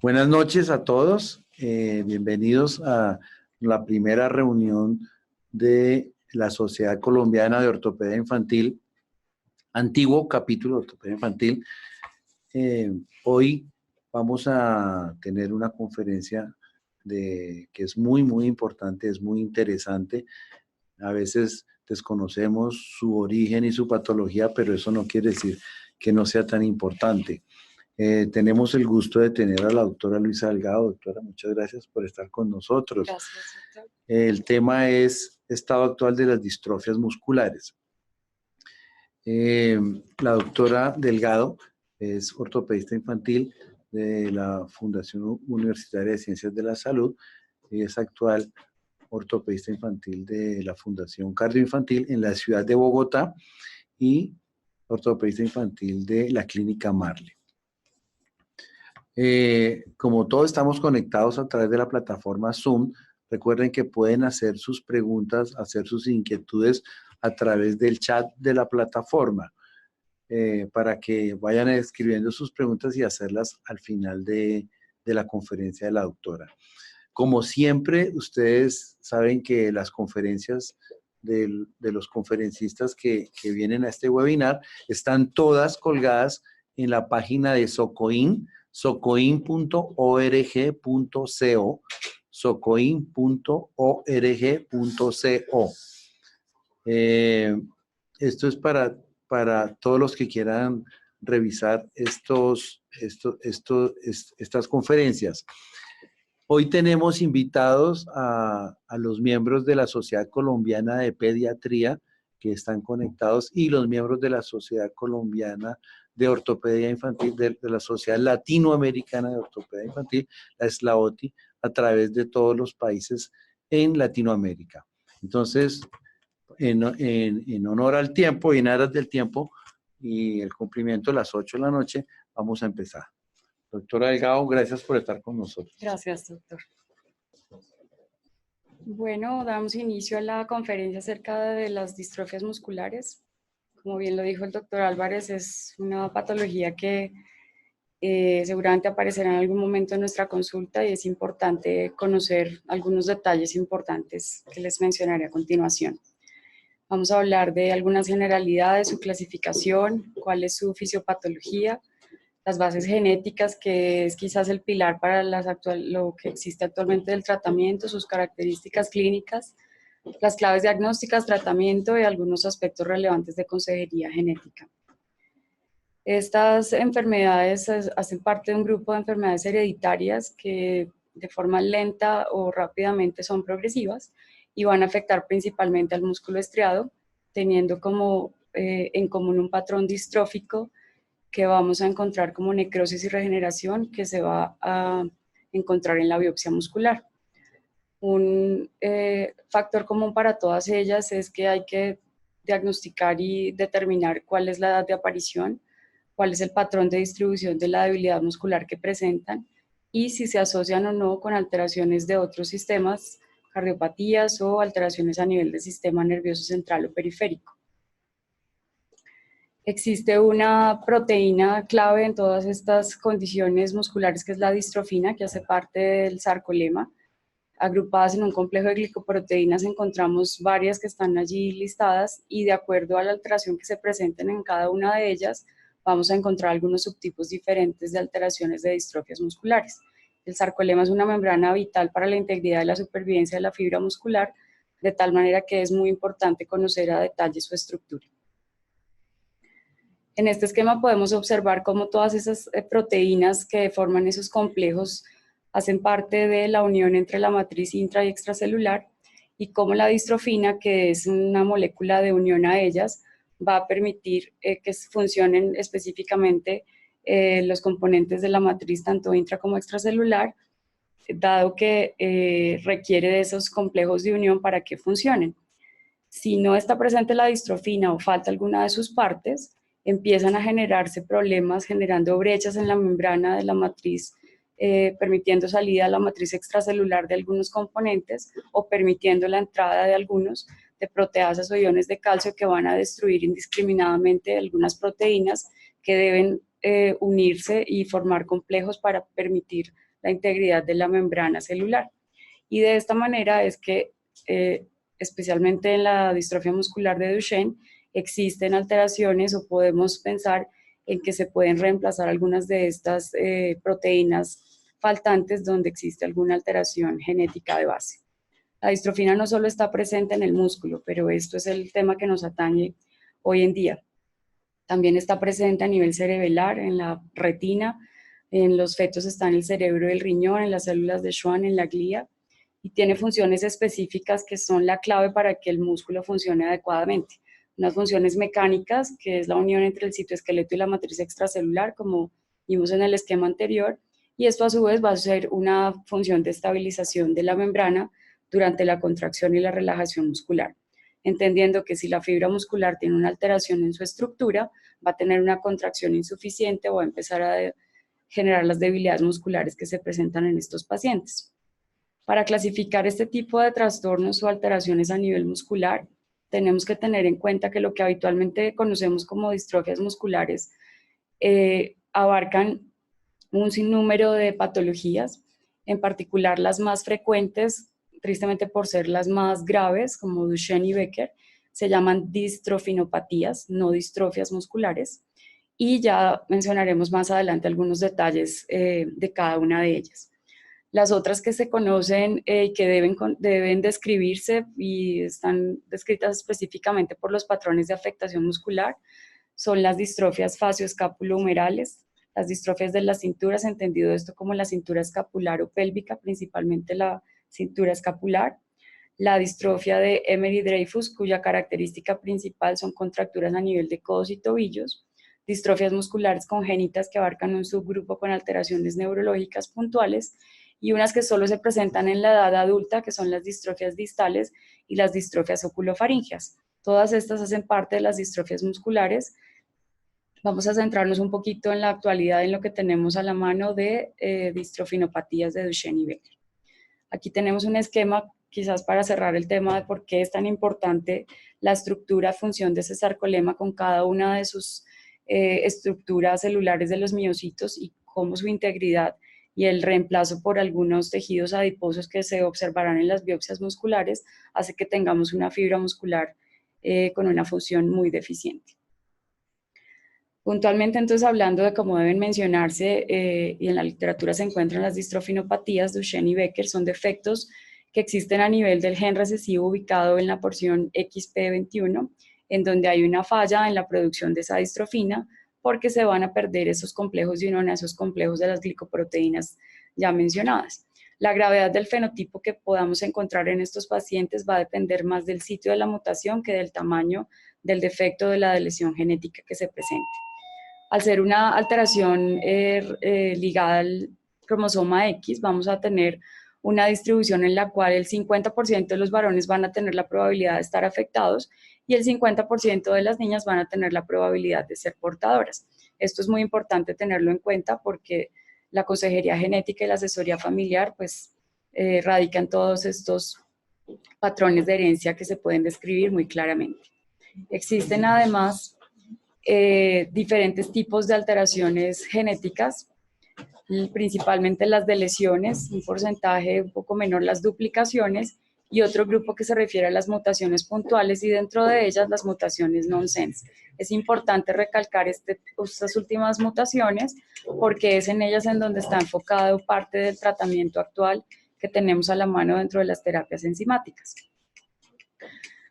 Buenas noches a todos. Bienvenidos a la primera reunión de la Sociedad Colombiana de Ortopedia Infantil, antiguo capítulo de Ortopedia Infantil. Hoy vamos a tener una conferencia que es muy importante, es muy interesante. A veces desconocemos su origen y su patología, pero eso no quiere decir que no sea tan importante. Tenemos el gusto de tener a la doctora Luisa Delgado. Doctora, muchas gracias por estar con nosotros. Gracias, doctor. El tema es estado actual de las distrofias musculares. La doctora Delgado es ortopedista infantil de la Fundación Universitaria de Ciencias de la Salud y es actual ortopedista infantil de la Fundación Cardioinfantil en la ciudad de Bogotá y ortopedista infantil de la Clínica Marley. Como todos estamos conectados a través de la plataforma Zoom, recuerden que pueden hacer sus preguntas, hacer sus inquietudes a través del chat de la plataforma para que vayan escribiendo sus preguntas y hacerlas al final de la conferencia de la doctora. Como siempre, ustedes saben que las conferencias de los conferencistas que vienen a este webinar están todas colgadas en la página de Socoin, socoin.org.co, socoin.org.co. Esto es para todos los que quieran revisar estas conferencias. Hoy tenemos invitados a los miembros de la Sociedad Colombiana de Pediatría que están conectados y los miembros de la Sociedad Colombiana de Ortopedia Infantil, de la Sociedad Latinoamericana de Ortopedia Infantil, la SLAOTI, a través de todos los países en Latinoamérica. Entonces, en honor al tiempo y en aras del tiempo y el cumplimiento de las 8 de la noche, vamos a empezar. Doctora Delgado, gracias por estar con nosotros. Gracias, doctor. Bueno, damos inicio a la conferencia acerca de las distrofias musculares. Como bien lo dijo el doctor Álvarez, es una patología que seguramente aparecerá en algún momento en nuestra consulta y es importante conocer algunos detalles importantes que les mencionaré a continuación. Vamos a hablar de algunas generalidades, su clasificación, cuál es su fisiopatología, las bases genéticas, que es quizás el pilar para lo que existe actualmente del tratamiento, sus características clínicas, las claves diagnósticas, tratamiento y algunos aspectos relevantes de consejería genética. Estas enfermedades hacen parte de un grupo de enfermedades hereditarias que de forma lenta o rápidamente son progresivas y van a afectar principalmente al músculo estriado, teniendo en común un patrón distrófico que vamos a encontrar como necrosis y regeneración que se va a encontrar en la biopsia muscular. Un factor común para todas ellas es que hay que diagnosticar y determinar cuál es la edad de aparición, cuál es el patrón de distribución de la debilidad muscular que presentan y si se asocian o no con alteraciones de otros sistemas, cardiopatías o alteraciones a nivel del sistema nervioso central o periférico. Existe una proteína clave en todas estas condiciones musculares que es la distrofina, que hace parte del sarcolema. Agrupadas en un complejo de glicoproteínas encontramos varias que están allí listadas y de acuerdo a la alteración que se presenten en cada una de ellas, vamos a encontrar algunos subtipos diferentes de alteraciones de distrofias musculares. El sarcolema es una membrana vital para la integridad y la supervivencia de la fibra muscular, de tal manera que es muy importante conocer a detalle su estructura. En este esquema podemos observar cómo todas esas proteínas que forman esos complejos hacen parte de la unión entre la matriz intra y extracelular y cómo la distrofina, que es una molécula de unión a ellas, va a permitir que funcionen específicamente los componentes de la matriz tanto intra como extracelular, dado que requiere de esos complejos de unión para que funcionen. Si no está presente la distrofina o falta alguna de sus partes, empiezan a generarse problemas generando brechas en la membrana de la matriz, permitiendo salida a la matriz extracelular de algunos componentes o permitiendo la entrada de algunos de proteasas o iones de calcio que van a destruir indiscriminadamente algunas proteínas que deben unirse y formar complejos para permitir la integridad de la membrana celular. Y de esta manera es que, especialmente en la distrofia muscular de Duchenne, existen alteraciones o podemos pensar en que se pueden reemplazar algunas de estas proteínas faltantes donde existe alguna alteración genética de base. La distrofina no solo está presente en el músculo, pero esto es el tema que nos atañe hoy en día. También está presente a nivel cerebelar, en la retina, en los fetos está en el cerebro y el riñón, en las células de Schwann, en la glía, y tiene funciones específicas que son la clave para que el músculo funcione adecuadamente. Unas funciones mecánicas, que es la unión entre el citoesqueleto y la matriz extracelular, como vimos en el esquema anterior, y esto a su vez va a ser una función de estabilización de la membrana durante la contracción y la relajación muscular, entendiendo que si la fibra muscular tiene una alteración en su estructura, va a tener una contracción insuficiente o va a empezar a generar las debilidades musculares que se presentan en estos pacientes. Para clasificar este tipo de trastornos o alteraciones a nivel muscular, tenemos que tener en cuenta que lo que habitualmente conocemos como distrofias musculares abarcan un sinnúmero de patologías, en particular las más frecuentes, tristemente por ser las más graves, como Duchenne y Becker, se llaman distrofinopatías, no distrofias musculares, y ya mencionaremos más adelante algunos detalles de cada una de ellas. Las otras que se conocen y que deben describirse y están descritas específicamente por los patrones de afectación muscular son las distrofias facioscapulohumerales, las distrofias de las cinturas, entendido esto como la cintura escapular o pélvica, principalmente la cintura escapular, la distrofia de Emery-Dreifuss, cuya característica principal son contracturas a nivel de codos y tobillos, distrofias musculares congénitas que abarcan un subgrupo con alteraciones neurológicas puntuales, y unas que solo se presentan en la edad adulta, que son las distrofias distales y las distrofias oculofaringeas. Todas estas hacen parte de las distrofias musculares. Vamos a centrarnos un poquito en la actualidad, en lo que tenemos a la mano de distrofinopatías de Duchenne y Becker. Aquí tenemos un esquema, quizás para cerrar el tema de por qué es tan importante la estructura, función de ese sarcolema con cada una de sus estructuras celulares de los miocitos y cómo su integridad y el reemplazo por algunos tejidos adiposos que se observarán en las biopsias musculares hace que tengamos una fibra muscular con una función muy deficiente. Puntualmente, entonces, hablando de cómo deben mencionarse, y en la literatura se encuentran las distrofinopatías Duchenne y Becker, son defectos que existen a nivel del gen recesivo ubicado en la porción XP21, en donde hay una falla en la producción de esa distrofina, porque se van a perder esos complejos de unión a esos complejos de las glicoproteínas ya mencionadas. La gravedad del fenotipo que podamos encontrar en estos pacientes va a depender más del sitio de la mutación que del tamaño del defecto de la lesión genética que se presente. Al ser una alteración ligada al cromosoma X, vamos a tener una distribución en la cual el 50% de los varones van a tener la probabilidad de estar afectados y el 50% de las niñas van a tener la probabilidad de ser portadoras. Esto es muy importante tenerlo en cuenta porque la consejería genética y la asesoría familiar pues radican todos estos patrones de herencia que se pueden describir muy claramente. Existen además diferentes tipos de alteraciones genéticas, principalmente las de lesiones, un porcentaje un poco menor las duplicaciones, y otro grupo que se refiere a las mutaciones puntuales y dentro de ellas las mutaciones nonsense. Es importante recalcar estas últimas mutaciones porque es en ellas en donde está enfocado parte del tratamiento actual que tenemos a la mano dentro de las terapias enzimáticas.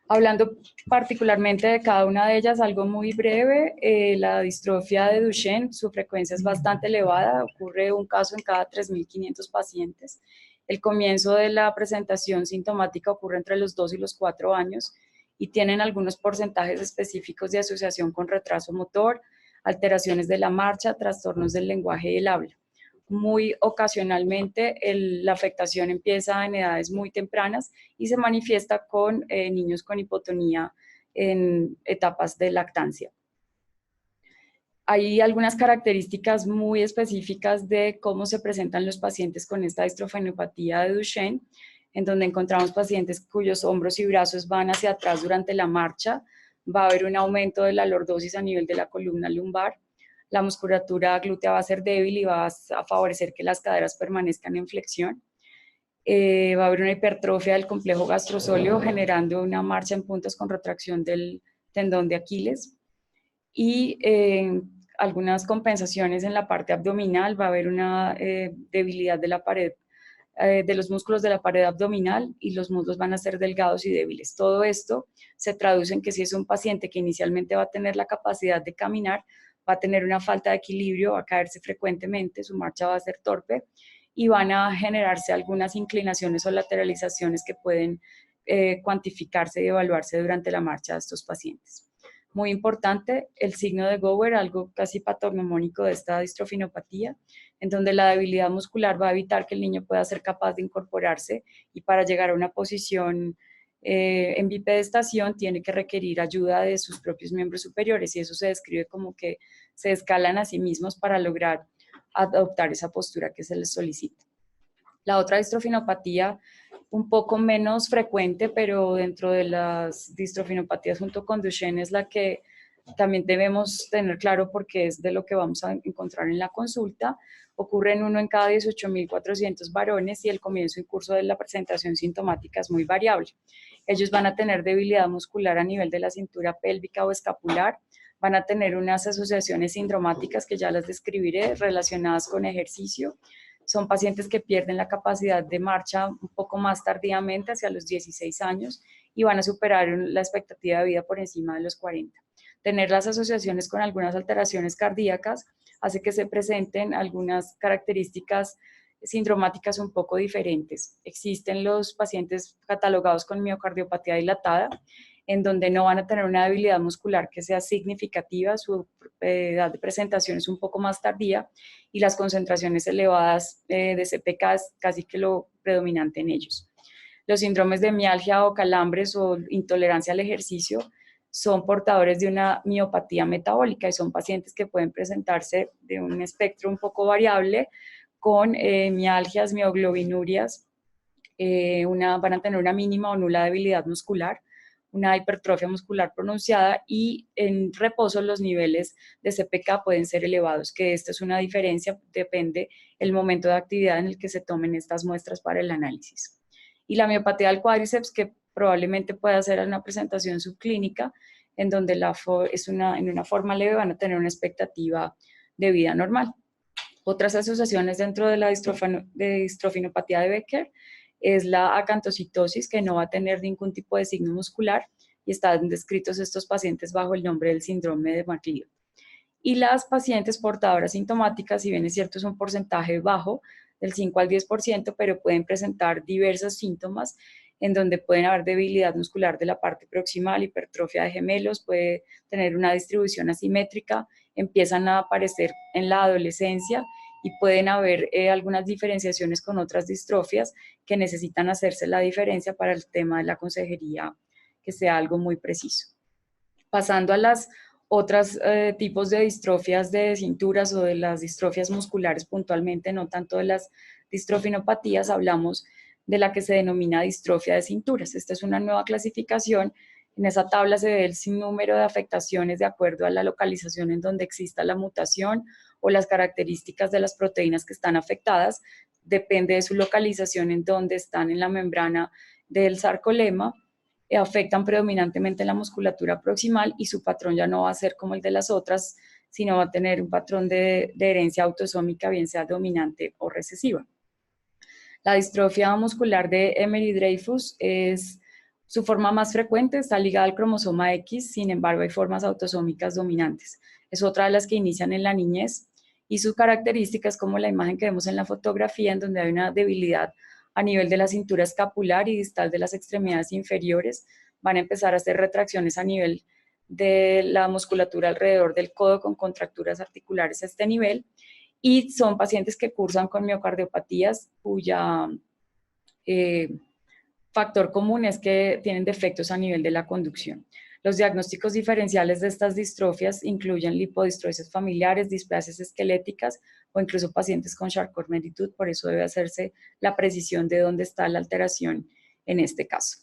Hablando particularmente de cada una de ellas, algo muy breve, la distrofia de Duchenne, su frecuencia es bastante elevada, ocurre un caso en cada 3.500 pacientes. El comienzo de la presentación sintomática ocurre entre los 2 y los 4 años y tienen algunos porcentajes específicos de asociación con retraso motor, alteraciones de la marcha, trastornos del lenguaje y el habla. Muy ocasionalmente la afectación empieza en edades muy tempranas y se manifiesta con niños con hipotonía en etapas de lactancia. Hay algunas características muy específicas de cómo se presentan los pacientes con esta distrofenopatía de Duchenne, en donde encontramos pacientes cuyos hombros y brazos van hacia atrás durante la marcha, va a haber un aumento de la lordosis a nivel de la columna lumbar, la musculatura glútea va a ser débil y va a favorecer que las caderas permanezcan en flexión. Va a haber una hipertrofia del complejo gastrosóleo generando una marcha en puntas con retracción del tendón de Aquiles y algunas compensaciones en la parte abdominal. Va a haber una debilidad de la pared, de los músculos de la pared abdominal, y los muslos van a ser delgados y débiles. Todo esto se traduce en que si es un paciente que inicialmente va a tener la capacidad de caminar, va a tener una falta de equilibrio, va a caerse frecuentemente, su marcha va a ser torpe y van a generarse algunas inclinaciones o lateralizaciones que pueden cuantificarse y evaluarse durante la marcha de estos pacientes. Muy importante, el signo de Gower, algo casi patognomónico de esta distrofinopatía, en donde la debilidad muscular va a evitar que el niño pueda ser capaz de incorporarse, y para llegar a una posición en bipedestación tiene que requerir ayuda de sus propios miembros superiores, y eso se describe como que se escalan a sí mismos para lograr adoptar esa postura que se les solicita. La otra distrofinopatía, un poco menos frecuente, pero dentro de las distrofinopatías junto con Duchenne es la que también debemos tener claro porque es de lo que vamos a encontrar en la consulta. Ocurre en 1 en cada 18.400 varones y el comienzo y curso de la presentación sintomática es muy variable. Ellos van a tener debilidad muscular a nivel de la cintura pélvica o escapular, van a tener unas asociaciones sindromáticas que ya las describiré relacionadas con ejercicio. Son pacientes que pierden la capacidad de marcha un poco más tardíamente, hacia los 16 años, y van a superar la expectativa de vida por encima de los 40. Tener las asociaciones con algunas alteraciones cardíacas hace que se presenten algunas características sindromáticas un poco diferentes. Existen los pacientes catalogados con miocardiopatía dilatada, en donde no van a tener una debilidad muscular que sea significativa, su edad de presentación es un poco más tardía y las concentraciones elevadas de CPK es casi que lo predominante en ellos. Los síndromes de mialgia o calambres o intolerancia al ejercicio son portadores de una miopatía metabólica y son pacientes que pueden presentarse de un espectro un poco variable con mialgias, mioglobinurias, van a tener una mínima o nula debilidad muscular, una hipertrofia muscular pronunciada, y en reposo los niveles de CPK pueden ser elevados, que esta es una diferencia, depende el momento de actividad en el que se tomen estas muestras para el análisis. Y la miopatía del cuádriceps, que probablemente pueda ser una presentación subclínica, en donde en una forma leve van a tener una expectativa de vida normal. Otras asociaciones dentro de la distrofinopatía de Becker es la acantocitosis, que no va a tener ningún tipo de signo muscular, y están descritos estos pacientes bajo el nombre del síndrome de McLeod. Y las pacientes portadoras sintomáticas, si bien es cierto es un porcentaje bajo, del 5 al 10%, pero pueden presentar diversos síntomas en donde pueden haber debilidad muscular de la parte proximal, hipertrofia de gemelos, puede tener una distribución asimétrica, empiezan a aparecer en la adolescencia y pueden haber algunas diferenciaciones con otras distrofias que necesitan hacerse la diferencia para el tema de la consejería, que sea algo muy preciso. Pasando a las otros tipos de distrofias de cinturas o de las distrofias musculares puntualmente, no tanto de las distrofinopatías, hablamos de la que se denomina distrofia de cinturas. Esta es una nueva clasificación. En esa tabla se ve el sinnúmero de afectaciones de acuerdo a la localización en donde exista la mutación o las características de las proteínas que están afectadas. Depende de su localización en donde están en la membrana del sarcolema. Afectan predominantemente la musculatura proximal y su patrón ya no va a ser como el de las otras, sino va a tener un patrón de herencia autosómica, bien sea dominante o recesiva. La distrofia muscular de Emery-Dreifuss es su forma más frecuente, está ligada al cromosoma X, sin embargo hay formas autosómicas dominantes. Es otra de las que inician en la niñez y su característica es como la imagen que vemos en la fotografía, en donde hay una debilidad a nivel de la cintura escapular y distal de las extremidades inferiores. Van a empezar a hacer retracciones a nivel de la musculatura alrededor del codo con contracturas articulares a este nivel, y son pacientes que cursan con miocardiopatías cuya factor común es que tienen defectos a nivel de la conducción. Los diagnósticos diferenciales de estas distrofias incluyen lipodistrofias familiares, displasias esqueléticas o incluso pacientes con Charcot-Marie-Tooth, por eso debe hacerse la precisión de dónde está la alteración en este caso.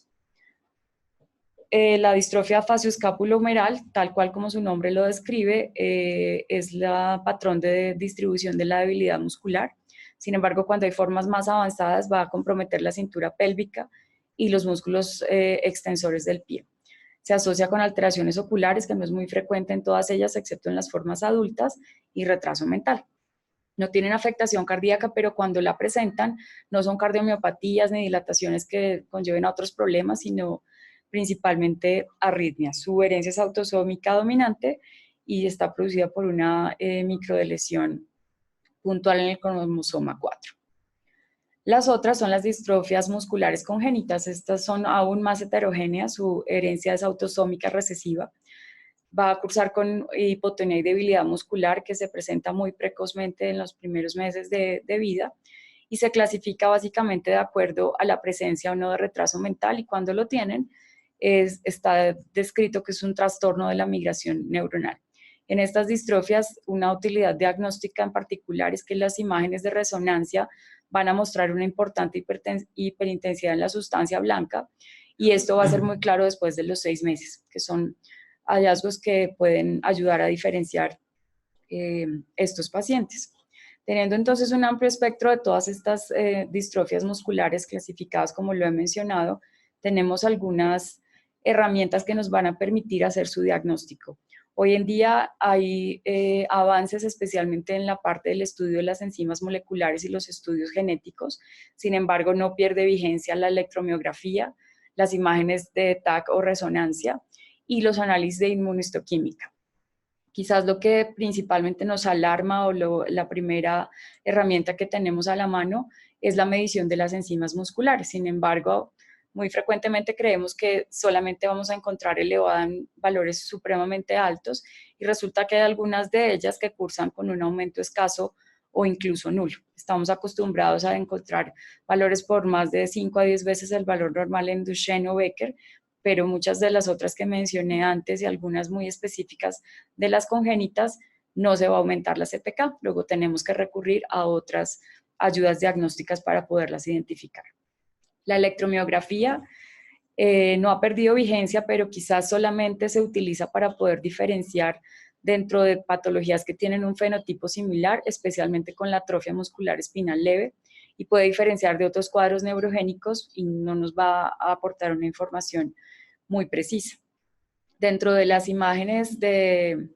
La distrofia facioscapulohumeral, tal cual como su nombre lo describe, es el patrón de distribución de la debilidad muscular. Sin embargo, cuando hay formas más avanzadas, va a comprometer la cintura pélvica y los músculos extensores del pie. Se asocia con alteraciones oculares, que no es muy frecuente en todas ellas, excepto en las formas adultas, y retraso mental. No tienen afectación cardíaca, pero cuando la presentan, no son cardiomiopatías ni dilataciones que conlleven a otros problemas, sino principalmente arritmias. Su herencia es autosómica dominante y está producida por una microdeleción puntual en el cromosoma 4. Las otras son las distrofias musculares congénitas. Estas son aún más heterogéneas, su herencia es autosómica recesiva. Va a cursar con hipotonía y debilidad muscular que se presenta muy precozmente en los primeros meses de vida y se clasifica básicamente de acuerdo a la presencia o no de retraso mental, y cuando lo tienen está descrito que es un trastorno de la migración neuronal. En estas distrofias, una utilidad diagnóstica en particular es que las imágenes de resonancia van a mostrar una importante hiperintensidad en la sustancia blanca, y esto va a ser muy claro después de los 6 meses, que son hallazgos que pueden ayudar a diferenciar estos pacientes. Teniendo entonces un amplio espectro de todas estas distrofias musculares clasificadas como lo he mencionado, tenemos algunas herramientas que nos van a permitir hacer su diagnóstico. Hoy en día hay avances especialmente en la parte del estudio de las enzimas moleculares y los estudios genéticos. Sin embargo, no pierde vigencia la electromiografía, las imágenes de TAC o resonancia y los análisis de inmunohistoquímica. Quizás lo que principalmente nos alarma o la primera herramienta que tenemos a la mano es la medición de las enzimas musculares. Sin embargo, muy frecuentemente creemos que solamente vamos a encontrar elevadas en valores supremamente altos, y resulta que hay algunas de ellas que cursan con un aumento escaso o incluso nulo. Estamos acostumbrados a encontrar valores por más de 5 a 10 veces el valor normal en Duchenne o Becker, pero muchas de las otras que mencioné antes y algunas muy específicas de las congénitas no se va a aumentar la CPK. Luego tenemos que recurrir a otras ayudas diagnósticas para poderlas identificar. La electromiografía no ha perdido vigencia, pero quizás solamente se utiliza para poder diferenciar dentro de patologías que tienen un fenotipo similar, especialmente con la atrofia muscular espinal leve, y puede diferenciar de otros cuadros neurogénicos y no nos va a aportar una información muy precisa. Dentro de las imágenes de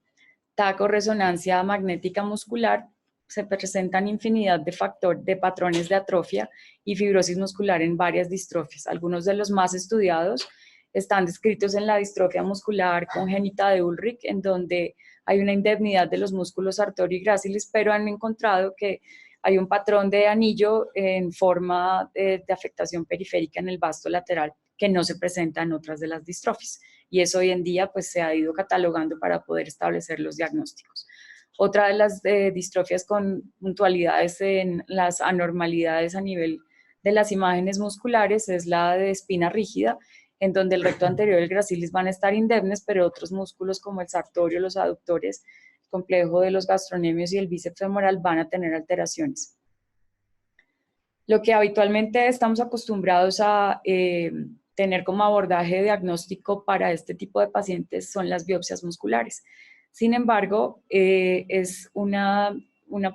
TAC o resonancia magnética muscular, se presentan infinidad de patrones de atrofia y fibrosis muscular en varias distrofias. Algunos de los más estudiados están descritos en la distrofia muscular congénita de Ullrich, en donde hay una indemnidad de los músculos sartorio y gracilis, pero han encontrado que hay un patrón de anillo en forma de afectación periférica en el vasto lateral que no se presenta en otras de las distrofias. Y eso hoy en día pues, se ha ido catalogando para poder establecer los diagnósticos. Otra de las distrofias con puntualidades en las anormalidades a nivel de las imágenes musculares es la de espina rígida, en donde el recto anterior y el gracilis van a estar indemnes, pero otros músculos como el sartorio, los aductores, el complejo de los gastronemios y el bíceps femoral van a tener alteraciones. Lo que habitualmente estamos acostumbrados a tener como abordaje diagnóstico para este tipo de pacientes son las biopsias musculares. Sin embargo, es una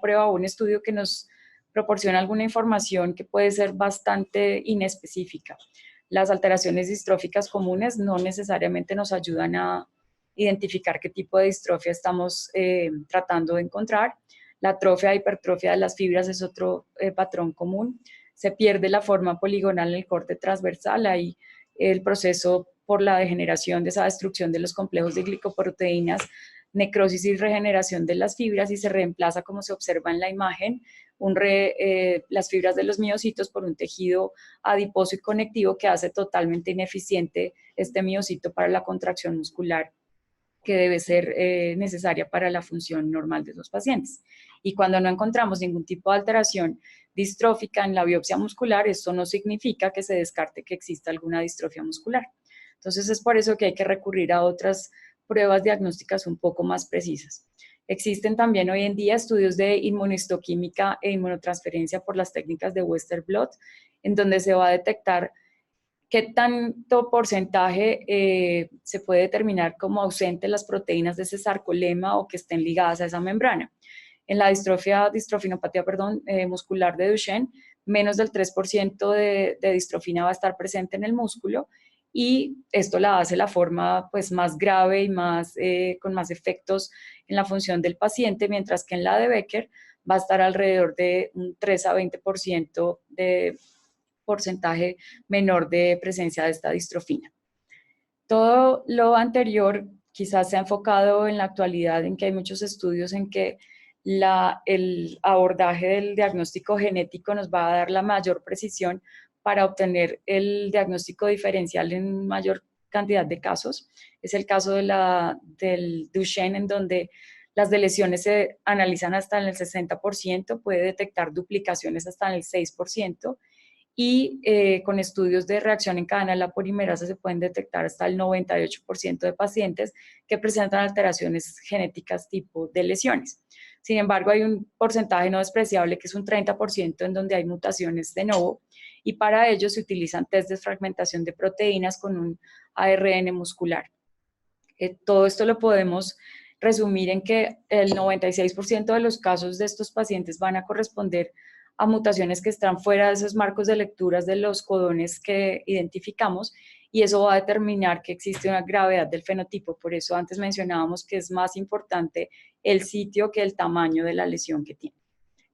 prueba o un estudio que nos proporciona alguna información que puede ser bastante inespecífica. Las alteraciones distróficas comunes no necesariamente nos ayudan a identificar qué tipo de distrofia estamos tratando de encontrar. La atrofia, hipertrofia de las fibras es otro patrón común. Se pierde la forma poligonal en el corte transversal. Hay el proceso por la degeneración de esa destrucción de los complejos de glicoproteínas, necrosis y regeneración de las fibras, y se reemplaza, como se observa en la imagen, las fibras de los miocitos por un tejido adiposo y conectivo que hace totalmente ineficiente este miocito para la contracción muscular que debe ser necesaria para la función normal de los pacientes. Y cuando no encontramos ningún tipo de alteración distrófica en la biopsia muscular, esto no significa que se descarte que exista alguna distrofia muscular. Entonces es por eso que hay que recurrir a otras pruebas diagnósticas un poco más precisas. Existen también hoy en día estudios de inmunohistoquímica e inmunotransferencia por las técnicas de Western blot, en donde se va a detectar ¿Qué tanto porcentaje se puede determinar como ausente las proteínas de ese sarcolema o que estén ligadas a esa membrana? En la distrofinopatía muscular de Duchenne, menos del 3% de distrofina va a estar presente en el músculo, y esto la hace la forma pues, más grave y con más efectos en la función del paciente, mientras que en la de Becker va a estar alrededor de un 3 a 20% de porcentaje menor de presencia de esta distrofina. Todo lo anterior quizás se ha enfocado en la actualidad en que hay muchos estudios en que el abordaje del diagnóstico genético nos va a dar la mayor precisión para obtener el diagnóstico diferencial en mayor cantidad de casos. Es el caso del Duchenne, en donde las lesiones se analizan hasta en el 60%, puede detectar duplicaciones hasta en el 6%, y con estudios de reacción en cadena de la polimerasa se pueden detectar hasta el 98% de pacientes que presentan alteraciones genéticas tipo de lesiones. Sin embargo, hay un porcentaje no despreciable que es un 30% en donde hay mutaciones de novo, y para ello se utilizan test de fragmentación de proteínas con un ARN muscular. Todo esto lo podemos resumir en que el 96% de los casos de estos pacientes van a corresponder a mutaciones que están fuera de esos marcos de lecturas de los codones que identificamos, y eso va a determinar que existe una gravedad del fenotipo. Por eso antes mencionábamos que es más importante el sitio que el tamaño de la lesión que tiene.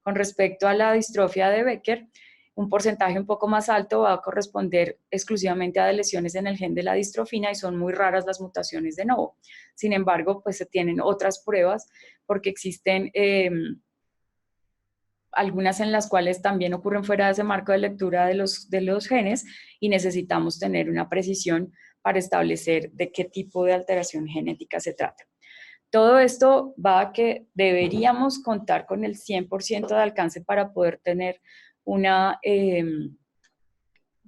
Con respecto a la distrofia de Becker, un porcentaje un poco más alto va a corresponder exclusivamente a lesiones en el gen de la distrofina, y son muy raras las mutaciones de novo. Sin embargo, pues se tienen otras pruebas porque existen algunas en las cuales también ocurren fuera de ese marco de lectura de los genes, y necesitamos tener una precisión para establecer de qué tipo de alteración genética se trata. Todo esto va a que deberíamos contar con el 100% de alcance para poder tener una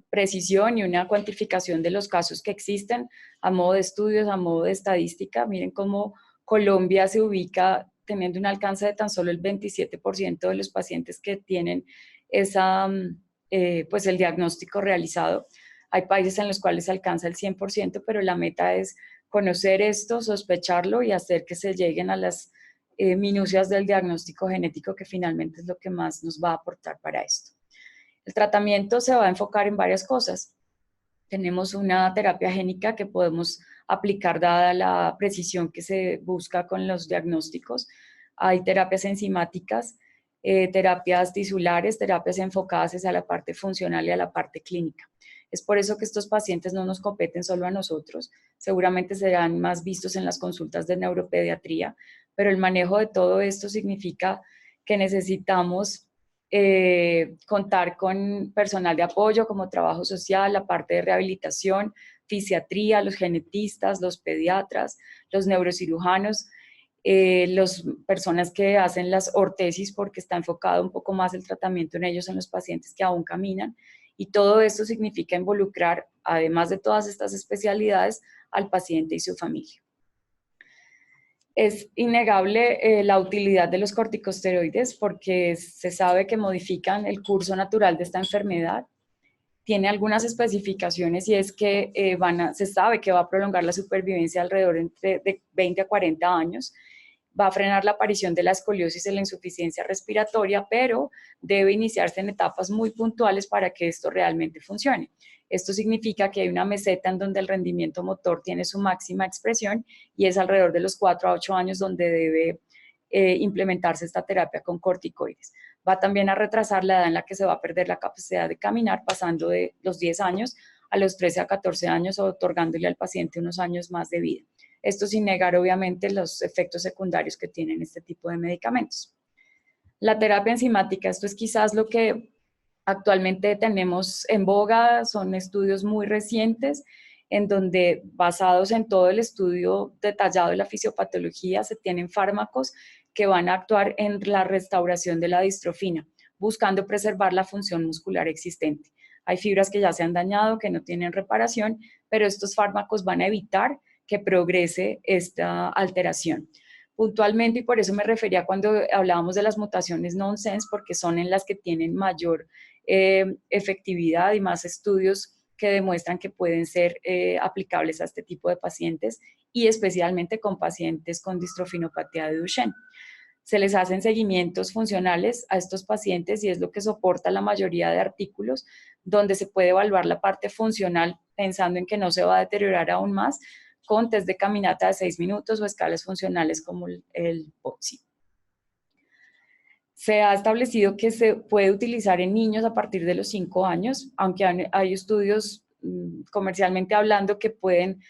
precisión y una cuantificación de los casos que existen a modo de estudios, a modo de estadística. Miren cómo Colombia se ubica teniendo un alcance de tan solo el 27% de los pacientes que tienen pues el diagnóstico realizado. Hay países en los cuales se alcanza el 100%, pero la meta es conocer esto, sospecharlo y hacer que se lleguen a las minucias del diagnóstico genético, que finalmente es lo que más nos va a aportar para esto. El tratamiento se va a enfocar en varias cosas. Tenemos una terapia génica que podemos aplicar dada la precisión que se busca con los diagnósticos. Hay terapias enzimáticas, terapias tisulares, terapias enfocadas hacia la parte funcional y a la parte clínica. Es por eso que estos pacientes no nos competen solo a nosotros, seguramente serán más vistos en las consultas de neuropediatría, pero el manejo de todo esto significa que necesitamos contar con personal de apoyo como trabajo social, la parte de rehabilitación, fisiatría, los genetistas, los pediatras, los neurocirujanos, las personas que hacen las ortesis, porque está enfocado un poco más el tratamiento en ellos, en los pacientes que aún caminan, y todo esto significa involucrar, además de todas estas especialidades, al paciente y su familia. Es innegable la utilidad de los corticosteroides porque se sabe que modifican el curso natural de esta enfermedad. Tiene algunas especificaciones, y es que se sabe que va a prolongar la supervivencia alrededor de 20 a 40 años. Va a frenar la aparición de la escoliosis y la insuficiencia respiratoria, pero debe iniciarse en etapas muy puntuales para que esto realmente funcione. Esto significa que hay una meseta en donde el rendimiento motor tiene su máxima expresión, y es alrededor de los 4 a 8 años donde debe implementarse esta terapia con corticoides. Va también a retrasar la edad en la que se va a perder la capacidad de caminar, pasando de los 10 años a los 13 a 14 años, otorgándole al paciente unos años más de vida. Esto sin negar, obviamente, los efectos secundarios que tienen este tipo de medicamentos. La terapia enzimática, esto es quizás lo que actualmente tenemos en boga, son estudios muy recientes en donde, basados en todo el estudio detallado de la fisiopatología, se tienen fármacos que van a actuar en la restauración de la distrofina, buscando preservar la función muscular existente. Hay fibras que ya se han dañado, que no tienen reparación, pero estos fármacos van a evitar que progrese esta alteración. Puntualmente, y por eso me refería cuando hablábamos de las mutaciones nonsense, porque son en las que tienen mayor efectividad y más estudios que demuestran que pueden ser aplicables a este tipo de pacientes y especialmente con pacientes con distrofinopatía de Duchenne. Se les hacen seguimientos funcionales a estos pacientes y es lo que soporta la mayoría de artículos, donde se puede evaluar la parte funcional pensando en que no se va a deteriorar aún más con test de caminata de 6 minutos o escalas funcionales como el POTSI. Se ha establecido que se puede utilizar en niños a partir de los 5 años, aunque hay estudios comercialmente hablando que pueden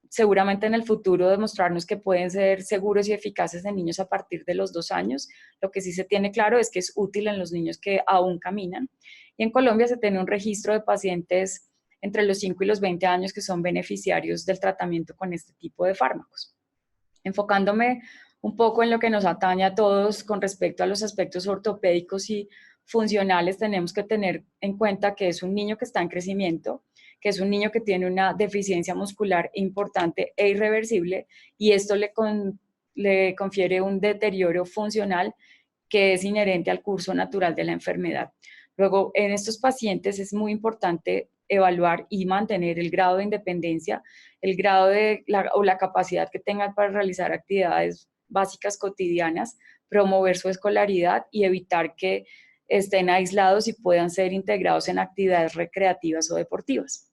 seguramente en el futuro demostrarnos que pueden ser seguros y eficaces en niños a partir de los 2 años. Lo que sí se tiene claro es que es útil en los niños que aún caminan. Y en Colombia se tiene un registro de pacientes entre los 5 y los 20 años que son beneficiarios del tratamiento con este tipo de fármacos. Enfocándome un poco en lo que nos atañe a todos con respecto a los aspectos ortopédicos y funcionales, tenemos que tener en cuenta que es un niño que está en crecimiento, que es un niño que tiene una deficiencia muscular importante e irreversible, y esto le confiere un deterioro funcional que es inherente al curso natural de la enfermedad. Luego, en estos pacientes es muy importante evaluar y mantener el grado de independencia, el grado o la capacidad que tengan para realizar actividades básicas cotidianas, promover su escolaridad y evitar que estén aislados y puedan ser integrados en actividades recreativas o deportivas.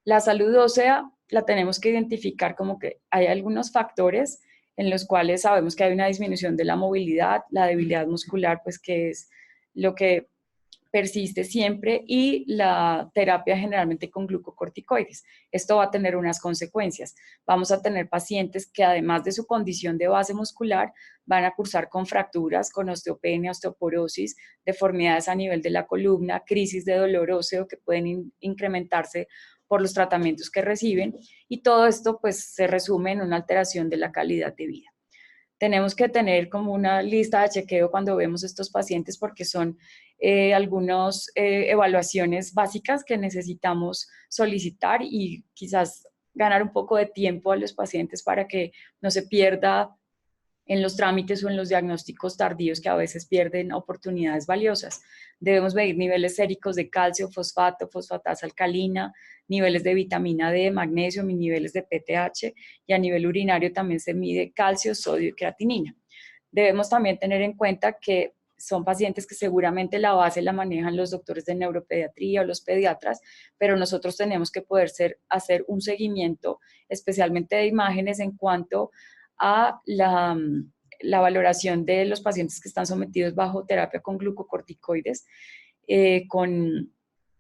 La salud ósea la tenemos que identificar como que hay algunos factores en los cuales sabemos que hay una disminución de la movilidad, la debilidad muscular, pues que es lo que persiste siempre, y la terapia generalmente con glucocorticoides. Esto va a tener unas consecuencias. Vamos a tener pacientes que además de su condición de base muscular van a cursar con fracturas, con osteopenia, osteoporosis, deformidades a nivel de la columna, crisis de dolor óseo que pueden incrementarse por los tratamientos que reciben, y todo esto pues se resume en una alteración de la calidad de vida. Tenemos que tener como una lista de chequeo cuando vemos estos pacientes porque son algunas evaluaciones básicas que necesitamos solicitar y quizás ganar un poco de tiempo a los pacientes para que no se pierda en los trámites o en los diagnósticos tardíos que a veces pierden oportunidades valiosas. Debemos medir niveles séricos de calcio, fosfato, fosfatasa alcalina, niveles de vitamina D, magnesio, niveles de PTH, y a nivel urinario también se mide calcio, sodio y creatinina. Debemos también tener en cuenta que son pacientes que seguramente la base la manejan los doctores de neuropediatría o los pediatras, pero nosotros tenemos que poder hacer un seguimiento, especialmente de imágenes, en cuanto a la valoración de los pacientes que están sometidos bajo terapia con glucocorticoides, con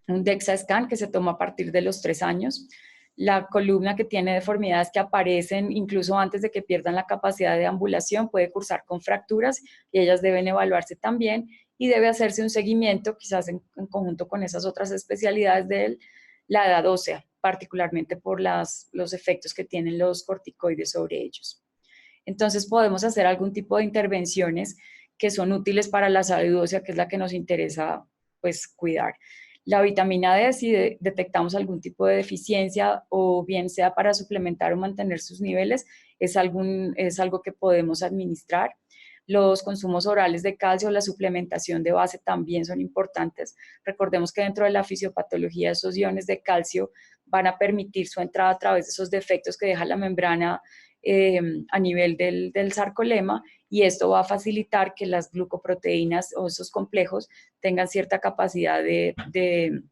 un DEXA scan que se toma a partir de los 3 años. La columna que tiene deformidades que aparecen incluso antes de que pierdan la capacidad de ambulación puede cursar con fracturas y ellas deben evaluarse también, y debe hacerse un seguimiento quizás en conjunto con esas otras especialidades de la edad ósea, particularmente por los efectos que tienen los corticoides sobre ellos. Entonces podemos hacer algún tipo de intervenciones que son útiles para la salud ósea, que es la que nos interesa pues cuidar. La vitamina D, si detectamos algún tipo de deficiencia o bien sea para suplementar o mantener sus niveles, es algo que podemos administrar. Los consumos orales de calcio, la suplementación de base también son importantes. Recordemos que dentro de la fisiopatología esos iones de calcio van a permitir su entrada a través de esos defectos que deja la membrana a nivel del sarcolema, y esto va a facilitar que las glucoproteínas o esos complejos tengan cierta capacidad de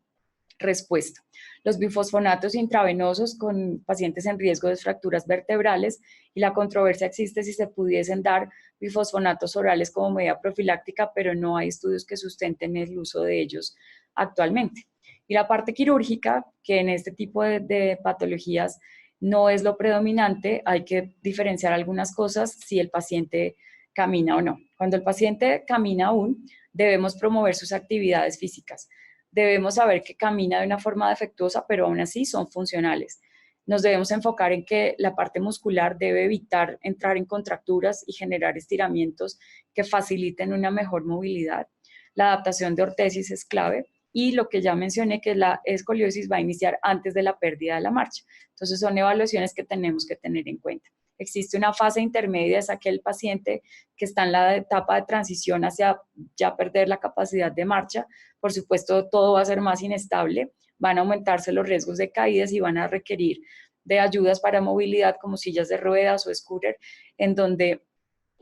respuesta. Los bifosfonatos intravenosos con pacientes en riesgo de fracturas vertebrales, y la controversia existe si se pudiesen dar bifosfonatos orales como medida profiláctica, pero no hay estudios que sustenten el uso de ellos actualmente. Y la parte quirúrgica, que en este tipo de patologías no es lo predominante, hay que diferenciar algunas cosas si el paciente camina o no. Cuando el paciente camina aún, debemos promover sus actividades físicas. Debemos saber que camina de una forma defectuosa, pero aún así son funcionales. Nos debemos enfocar en que la parte muscular debe evitar entrar en contracturas y generar estiramientos que faciliten una mejor movilidad. La adaptación de ortesis es clave, y lo que ya mencioné, que la escoliosis va a iniciar antes de la pérdida de la marcha. Entonces son evaluaciones que tenemos que tener en cuenta. Existe una fase intermedia, es aquel paciente que está en la etapa de transición hacia ya perder la capacidad de marcha. Por supuesto, todo va a ser más inestable, van a aumentarse los riesgos de caídas y van a requerir de ayudas para movilidad como sillas de ruedas o scooter, en donde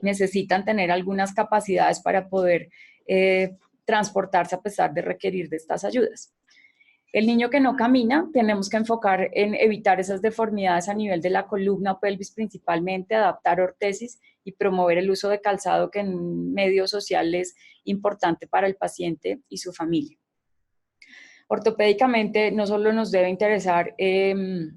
necesitan tener algunas capacidades para poder transportarse a pesar de requerir de estas ayudas. El niño que no camina, tenemos que enfocar en evitar esas deformidades a nivel de la columna o pelvis principalmente, adaptar ortesis y promover el uso de calzado que en medio social es importante para el paciente y su familia. Ortopédicamente no solo nos debe interesar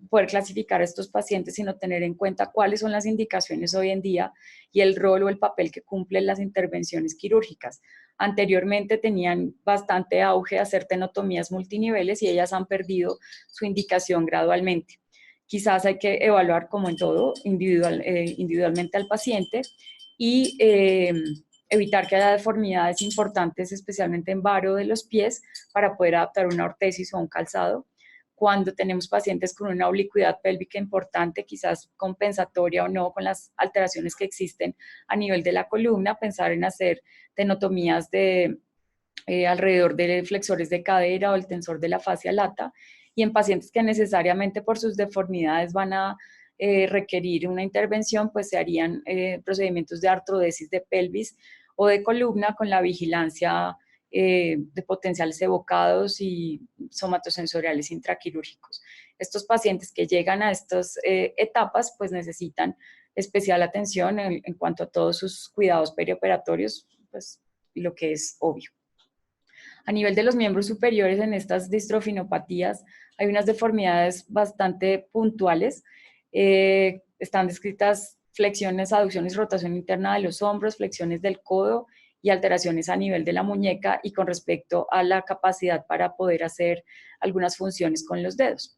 poder clasificar a estos pacientes, sino tener en cuenta cuáles son las indicaciones hoy en día y el rol o el papel que cumplen las intervenciones quirúrgicas. Anteriormente tenían bastante auge hacer tenotomías multiniveles y ellas han perdido su indicación gradualmente. Quizás hay que evaluar, como en todo, individualmente al paciente y evitar que haya deformidades importantes, especialmente en varo de los pies, para poder adaptar una ortesis o un calzado. Cuando tenemos pacientes con una oblicuidad pélvica importante, quizás compensatoria o no con las alteraciones que existen a nivel de la columna, pensar en hacer tenotomías de alrededor de flexores de cadera o el tensor de la fascia lata, y en pacientes que necesariamente por sus deformidades van a requerir una intervención, pues se harían procedimientos de artrodesis de pelvis o de columna con la vigilancia de potenciales evocados y somatosensoriales intraquirúrgicos. Estos pacientes que llegan a estas etapas pues necesitan especial atención en cuanto a todos sus cuidados perioperatorios, pues lo que es obvio. A nivel de los miembros superiores en estas distrofinopatías hay unas deformidades bastante puntuales. Están descritas flexiones, aducciones y rotación interna de los hombros, flexiones del codo y alteraciones a nivel de la muñeca y con respecto a la capacidad para poder hacer algunas funciones con los dedos.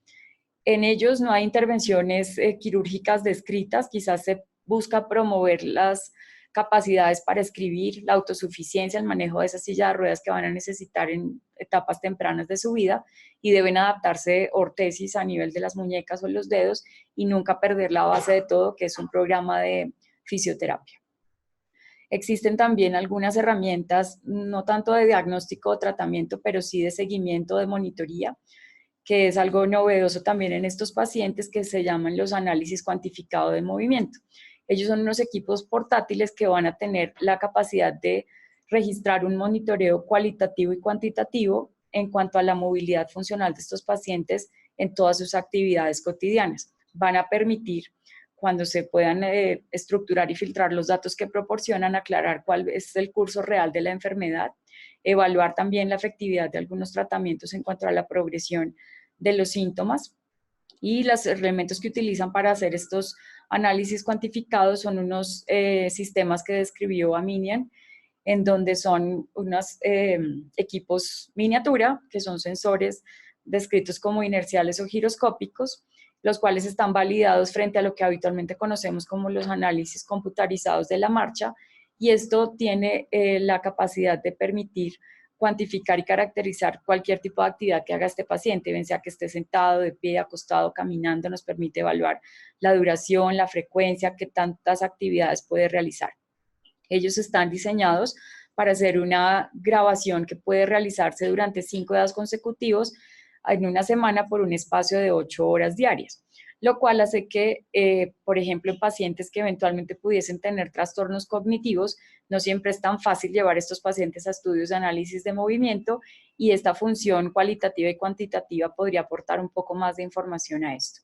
En ellos no hay intervenciones quirúrgicas descritas, quizás se busca promover las capacidades para escribir, la autosuficiencia, el manejo de esas sillas de ruedas que van a necesitar en etapas tempranas de su vida y deben adaptarse ortesis a nivel de las muñecas o los dedos y nunca perder la base de todo, que es un programa de fisioterapia. Existen también algunas herramientas, no tanto de diagnóstico o tratamiento, pero sí de seguimiento, de monitoría, que es algo novedoso también en estos pacientes, que se llaman los análisis cuantificados de movimiento. Ellos son unos equipos portátiles que van a tener la capacidad de registrar un monitoreo cualitativo y cuantitativo en cuanto a la movilidad funcional de estos pacientes en todas sus actividades cotidianas. Van a permitir, cuando se puedan estructurar y filtrar los datos que proporcionan, aclarar cuál es el curso real de la enfermedad, evaluar también la efectividad de algunos tratamientos en cuanto a la progresión de los síntomas, y los elementos que utilizan para hacer estos análisis cuantificados son unos sistemas que describió Aminian, en donde son unos equipos miniatura, que son sensores descritos como inerciales o giroscópicos, los cuales están validados frente a lo que habitualmente conocemos como los análisis computarizados de la marcha, y esto tiene la capacidad de permitir cuantificar y caracterizar cualquier tipo de actividad que haga este paciente, bien sea que esté sentado, de pie, acostado, caminando. Nos permite evaluar la duración, la frecuencia, qué tantas actividades puede realizar. Ellos están diseñados para hacer una grabación que puede realizarse durante 5 días consecutivos en una semana por un espacio de 8 horas diarias, lo cual hace que, por ejemplo, en pacientes que eventualmente pudiesen tener trastornos cognitivos, no siempre es tan fácil llevar a estos pacientes a estudios de análisis de movimiento, y esta función cualitativa y cuantitativa podría aportar un poco más de información a esto.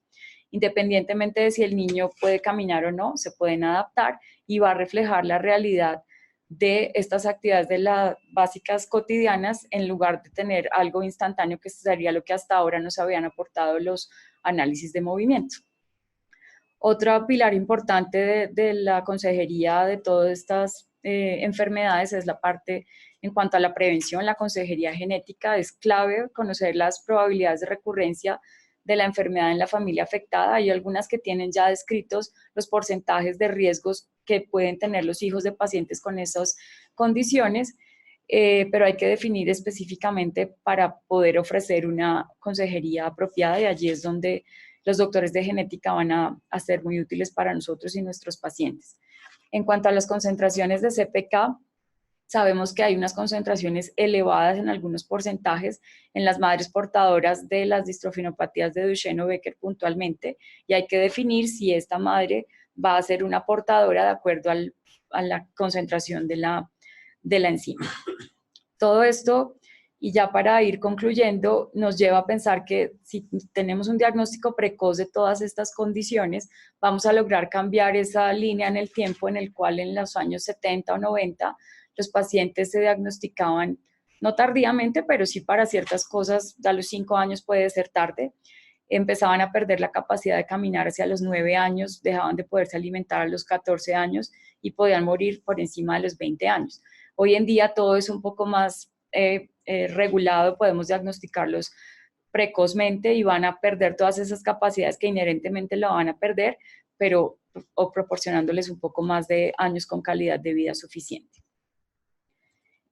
Independientemente de si el niño puede caminar o no, se pueden adaptar y va a reflejar la realidad de estas actividades de las básicas cotidianas, en lugar de tener algo instantáneo, que sería lo que hasta ahora nos habían aportado los análisis de movimiento. Otro pilar importante de la consejería de todas estas enfermedades es la parte en cuanto a la prevención. La consejería genética es clave, conocer las probabilidades de recurrencia de la enfermedad en la familia afectada. Hay algunas que tienen ya descritos los porcentajes de riesgos que pueden tener los hijos de pacientes con esas condiciones, pero hay que definir específicamente para poder ofrecer una consejería apropiada, y allí es donde los doctores de genética van a ser muy útiles para nosotros y nuestros pacientes. En cuanto a las concentraciones de CPK, sabemos que hay unas concentraciones elevadas en algunos porcentajes en las madres portadoras de las distrofinopatías de Duchenne o Becker puntualmente, y hay que definir si esta madre va a ser una portadora de acuerdo a la concentración de la enzima. Todo esto, y ya para ir concluyendo, nos lleva a pensar que si tenemos un diagnóstico precoz de todas estas condiciones, vamos a lograr cambiar esa línea en el tiempo en el cual en los años 70 o 90 los pacientes se diagnosticaban, no tardíamente, pero sí para ciertas cosas, a los 5 años puede ser tarde, empezaban a perder la capacidad de caminar hacia los 9 años, dejaban de poderse alimentar a los 14 años y podían morir por encima de los 20 años. Hoy en día todo es un poco más regulado, podemos diagnosticarlos precozmente y van a perder todas esas capacidades que inherentemente lo van a perder, pero o proporcionándoles un poco más de años con calidad de vida suficiente.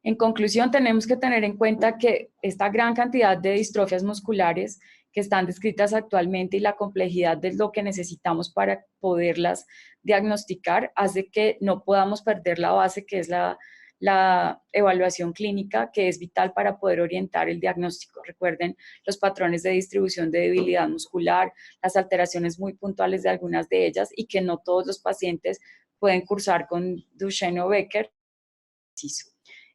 En conclusión, tenemos que tener en cuenta que esta gran cantidad de distrofias musculares que están descritas actualmente y la complejidad de lo que necesitamos para poderlas diagnosticar hace que no podamos perder la base que es la evaluación clínica, que es vital para poder orientar el diagnóstico. Recuerden los patrones de distribución de debilidad muscular, las alteraciones muy puntuales de algunas de ellas y que no todos los pacientes pueden cursar con Duchenne o Becker.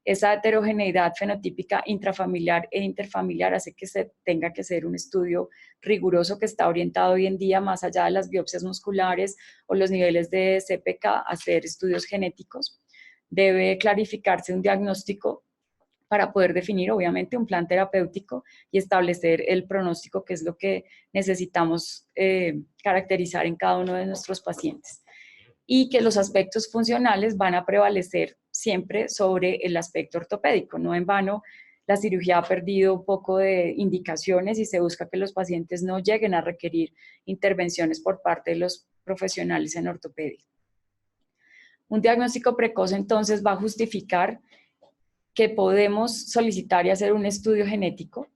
Esa heterogeneidad fenotípica intrafamiliar e interfamiliar hace que se tenga que hacer un estudio riguroso que está orientado hoy en día, más allá de las biopsias musculares o los niveles de CPK, a hacer estudios genéticos. Debe clarificarse un diagnóstico para poder definir, obviamente, un plan terapéutico y establecer el pronóstico, que es lo que necesitamos caracterizar en cada uno de nuestros pacientes. Y que los aspectos funcionales van a prevalecer siempre sobre el aspecto ortopédico. No en vano, la cirugía ha perdido un poco de indicaciones y se busca que los pacientes no lleguen a requerir intervenciones por parte de los profesionales en ortopedia. Un diagnóstico precoz entonces va a justificar que podemos solicitar y hacer un estudio genético,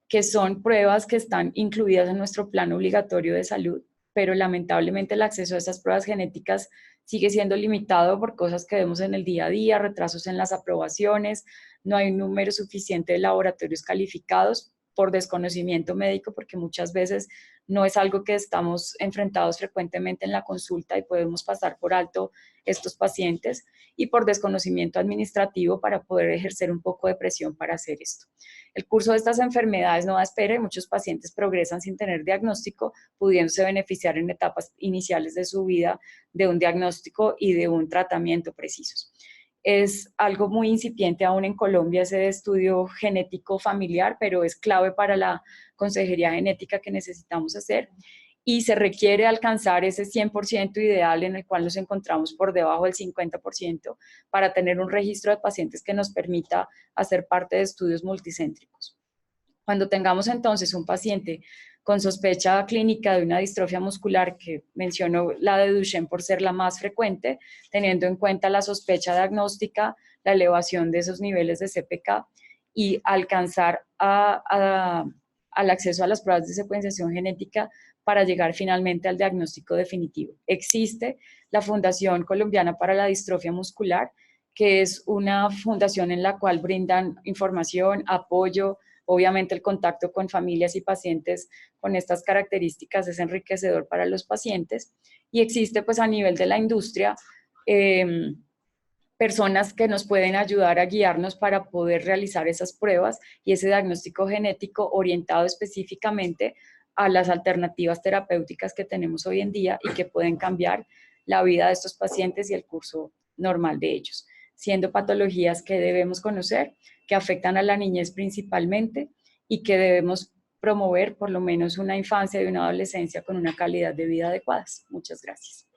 que son pruebas que están incluidas en nuestro plan obligatorio de salud, pero lamentablemente el acceso a esas pruebas genéticas sigue siendo limitado por cosas que vemos en el día a día, retrasos en las aprobaciones, no hay un número suficiente de laboratorios calificados por desconocimiento médico, porque muchas veces no es algo que estamos enfrentados frecuentemente en la consulta y podemos pasar por alto estos pacientes, y por desconocimiento administrativo para poder ejercer un poco de presión para hacer esto. El curso de estas enfermedades no da espera y muchos pacientes progresan sin tener diagnóstico, pudiéndose beneficiar en etapas iniciales de su vida de un diagnóstico y de un tratamiento precisos. Es algo muy incipiente aún en Colombia ese estudio genético familiar, pero es clave para la consejería genética que necesitamos hacer, y se requiere alcanzar ese 100% ideal en el cual nos encontramos por debajo del 50% para tener un registro de pacientes que nos permita hacer parte de estudios multicéntricos. Cuando tengamos entonces un paciente con sospecha clínica de una distrofia muscular, que menciono la de Duchenne por ser la más frecuente, teniendo en cuenta la sospecha diagnóstica, la elevación de esos niveles de CPK y alcanzar al acceso a las pruebas de secuenciación genética para llegar finalmente al diagnóstico definitivo. Existe la Fundación Colombiana para la Distrofia Muscular, que es una fundación en la cual brindan información, apoyo, obviamente el contacto con familias y pacientes con estas características es enriquecedor para los pacientes, y existe pues a nivel de la industria personas que nos pueden ayudar a guiarnos para poder realizar esas pruebas y ese diagnóstico genético orientado específicamente a las alternativas terapéuticas que tenemos hoy en día y que pueden cambiar la vida de estos pacientes y el curso normal de ellos, siendo patologías que debemos conocer, que afectan a la niñez principalmente y que debemos promover por lo menos una infancia y una adolescencia con una calidad de vida adecuadas. Muchas gracias.